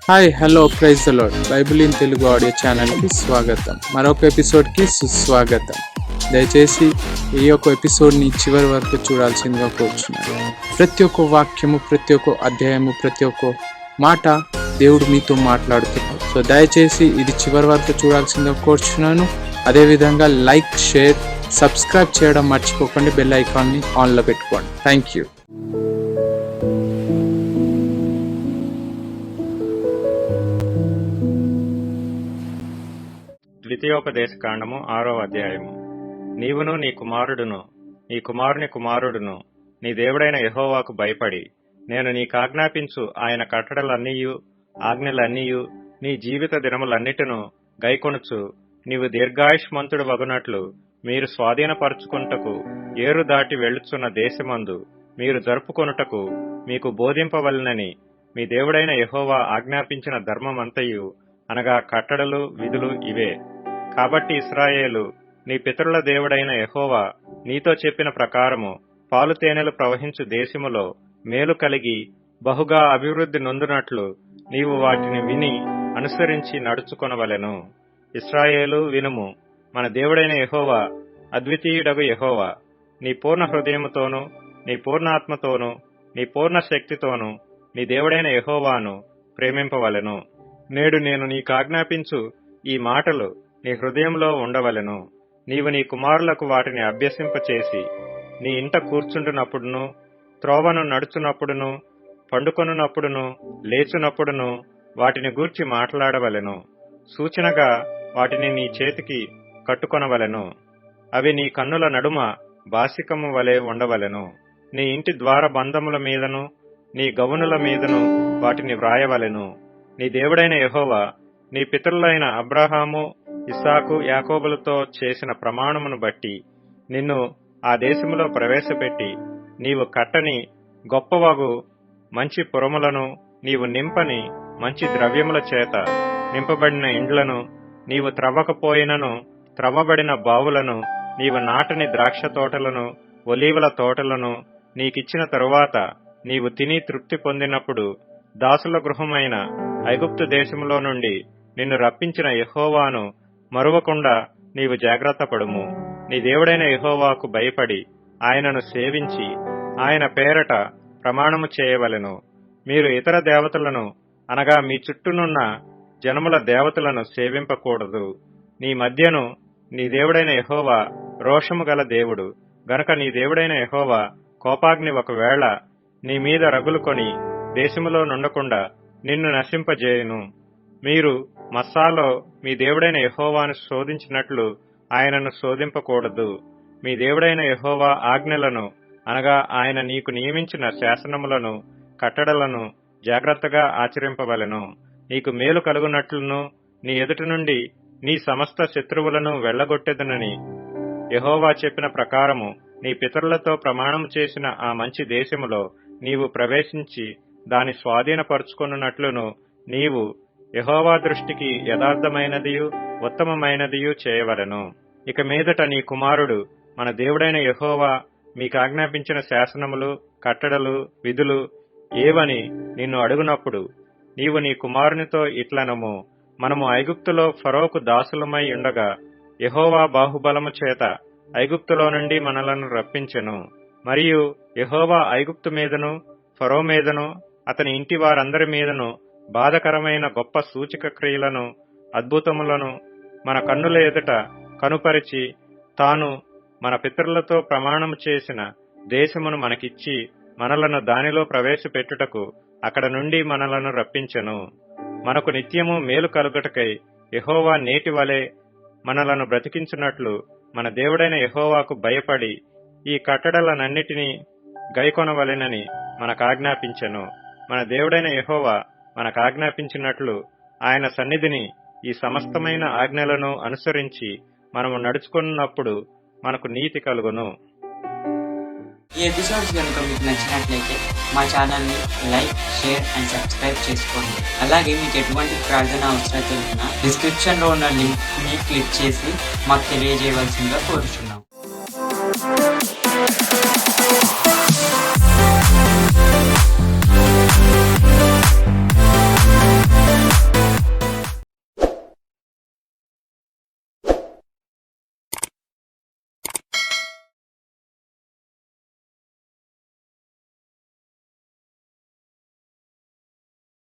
Hi hello praise the lord Bible in Telugu audio ఛానల్కి స్వాగతం. మరొక ఎపిసోడ్కి సుస్వాగతం. దయచేసి ఈ యొక్క ఎపిసోడ్ని చివరి వరకు చూడాల్సిందిగా కోరుచున్నాను. ప్రతి ఒక్క వాక్యము, ప్రతి ఒక్క అధ్యాయము, ప్రతి ఒక్క మాట దేవుడు మీతో మాట్లాడుతున్నాడు. సో దయచేసి ఇది చివరి వరకు చూడాల్సిందిగా కోరుచున్నాను. అదేవిధంగా లైక్, షేర్, సబ్స్క్రైబ్ చేయడం మర్చిపోకండి. బెల్ ఐకాన్ని ఆన్లో పెట్టుకోండి. Thank you. ద్వితీయోపదేశ కాండము 6వ అధ్యాయము. నీవును నీ కుమారుడును నీ కుమారుని కుమారుడును నీ దేవుడైన యెహోవాకు భయపడి నేను నీకాజ్ఞాపించు ఆయన కట్టడలన్నీయు ఆజ్ఞలన్నీయు నీ జీవిత దినములన్నిటిను గైకొనుచు నీవు దీర్ఘాయుష్మంతుడు వగునట్లు మీరు స్వాధీనపరచుకొనుటకు ఏరు దాటి వెళ్ళుచున్న దేశమందు మీరు జరుపుకొనుటకు మీకు బోధింపవలెనని మీ దేవుడైన యెహోవా ఆజ్ఞాపించిన ధర్మమంతయు అనగా కట్టడలు, విధులు ఇవే. కాబట్టి ఇశ్రాయేలు, నీ పితరుల దేవుడైన యెహోవా నీతో చెప్పిన ప్రకారము పాలు తేనెలు ప్రవహించు దేశములో మేలు కలిగి బహుగా అభివృద్ధి నొందునట్లు నీవు వాటిని విని అనుసరించి నడుచుకొనవలెను. ఇశ్రాయేలు వినుము, మన దేవుడైన యెహోవా అద్వితీయుడగు యెహోవా. నీ పూర్ణ హృదయముతోనూ నీ పూర్ణాత్మతోనూ నీ పూర్ణ శక్తితోనూ నీ దేవుడైన యెహోవాను ప్రేమింపవలెను. నేడు నేను నీకాజ్ఞాపించు ఈ మాటలు నీ హృదయంలో ఉండవలెను. నీవు నీ కుమారులకు వాటిని అభ్యసింపచేసి నీ ఇంట కూర్చుంటున్నప్పుడును, త్రోవను నడుచునప్పుడును, పండుకొనున్నప్పుడును, లేచునప్పుడును వాటిని గూర్చి మాట్లాడవలెను. సూచనగా వాటిని నీ చేతికి కట్టుకొనవలెను. అవి నీ కన్నుల నడుమ బాసికము వలె ఉండవలెను. నీ ఇంటి ద్వార బంధముల మీదను నీ గవునుల మీదను వాటిని వ్రాయవలెను. నీ దేవుడైన యెహోవా నీ పితరులైన అబ్రహాము, ఇస్సాకు, యాకోబులతో చేసిన ప్రమాణమును బట్టి నిన్ను ఆ దేశములో ప్రవేశపెట్టి నీవు కట్టని గొప్పవగు మంచి పురములను, నీవు నింపని మంచి ద్రవ్యముల చేత నింపబడిన ఇండ్లను, నీవు త్రవ్వకపోయినను త్రవ్వబడిన బావులను, నీవు నాటని ద్రాక్ష తోటలను, ఒలీవల తోటలను నీకిచ్చిన తరువాత నీవు తిని తృప్తి పొందినప్పుడు దాసుల గృహమైన ఐగుప్తు దేశములో నుండి నిన్ను రప్పించిన యెహోవాను మరువకుండా నీవు జాగ్రత్త పడుము. నీ దేవుడైన యెహోవాకు భయపడి ఆయనను సేవించి ఆయన పేరట ప్రమాణము చేయవలెను. మీరు ఇతర దేవతలను అనగా మీ చుట్టూనున్న జనముల దేవతలను సేవింపకూడదు. నీ మధ్యను నీ దేవుడైన యెహోవా రోషము గల దేవుడు గనుక నీ దేవుడైన యెహోవా కోపాగ్ని ఒకవేళ నీ మీద రగులుకొని దేశములో నుండకుండా నిన్ను నశింపజేయును. మీరు మస్సాలో మీ దేవుడైన యెహోవాను శోధించినట్లు ఆయనను శోధింపకూడదు. మీ దేవుడైన యెహోవా ఆజ్ఞలను అనగా ఆయన నీకు నియమించిన శాసనములను, కట్టడలను జాగ్రత్తగా ఆచరింపవలెను. నీకు మేలు కలుగునట్లును నీ ఎదుటి నుండి నీ సమస్త శత్రువులను వెళ్లగొట్టెదనని యెహోవా చెప్పిన ప్రకారము నీ పితరులతో ప్రమాణము చేసిన ఆ మంచి దేశములో నీవు ప్రవేశించి దాని స్వాధీనపరుచుకొనున్నట్లును నీవు యెహోవా దృష్టికి యథార్థమైనదియు ఉత్తమమైనదియు చేయవలెను. ఇక మీదట నీ కుమారుడు మన దేవుడైన యెహోవా మీకాజ్ఞాపించిన శాసనములు, కట్టడలు, విధులు ఏవని నిన్ను అడుగునప్పుడు నీవు నీ కుమారునితో ఇట్లనము, మనము ఐగుప్తులో ఫరోకు దాసులమై ఉండగా యెహోవా బాహుబలము చేత ఐగుప్తులో నుండి మనలను రప్పించెను. మరియు యెహోవా ఐగుప్తు మీదను ఫరో మీదను అతని ఇంటి వారందరి మీదను బాధకరమైన గొప్ప సూచక క్రియలను, అద్భుతములను మన కన్నుల ఎదుట కనుపరిచి తాను మన పితరులతో ప్రమాణము చేసిన దేశమును మనకిచ్చి మనలను దానిలో ప్రవేశపెట్టుటకు అక్కడ నుండి మనలను రప్పించెను. మనకు నిత్యము మేలు కలుగుటకై యెహోవా నేటి వలె మనలను బ్రతికించున్నట్లు మన దేవుడైన యెహోవాకు భయపడి ఈ కట్టడలనన్నిటినీ గైకొనవలెనని మనకాజ్ఞాపించెను. మన దేవుడైన యెహోవా మనకాజ్ఞాపించినట్లు ఆయన సన్నిధిని ఈ సమస్తమైన ఆజ్ఞలను అనుసరించి మనము నడుచుకున్నప్పుడు మనకు నీతి కలుగును. ఈ ఎపిసోడ్స్ కనుక మీకు నచ్చినట్లయితే మా ఛానల్ని లైక్, షేర్ అండ్ సబ్స్క్రైబ్ చేసుకోండి. అలాగే మీకు ఎటువంటి ప్రార్థన అవసరం ఉన్నా డిస్క్రిప్షన్లో ఉన్న లింక్ని క్లిక్ చేసి మాకు తెలియజేయవలసిందిగా కోరుచున్నాం.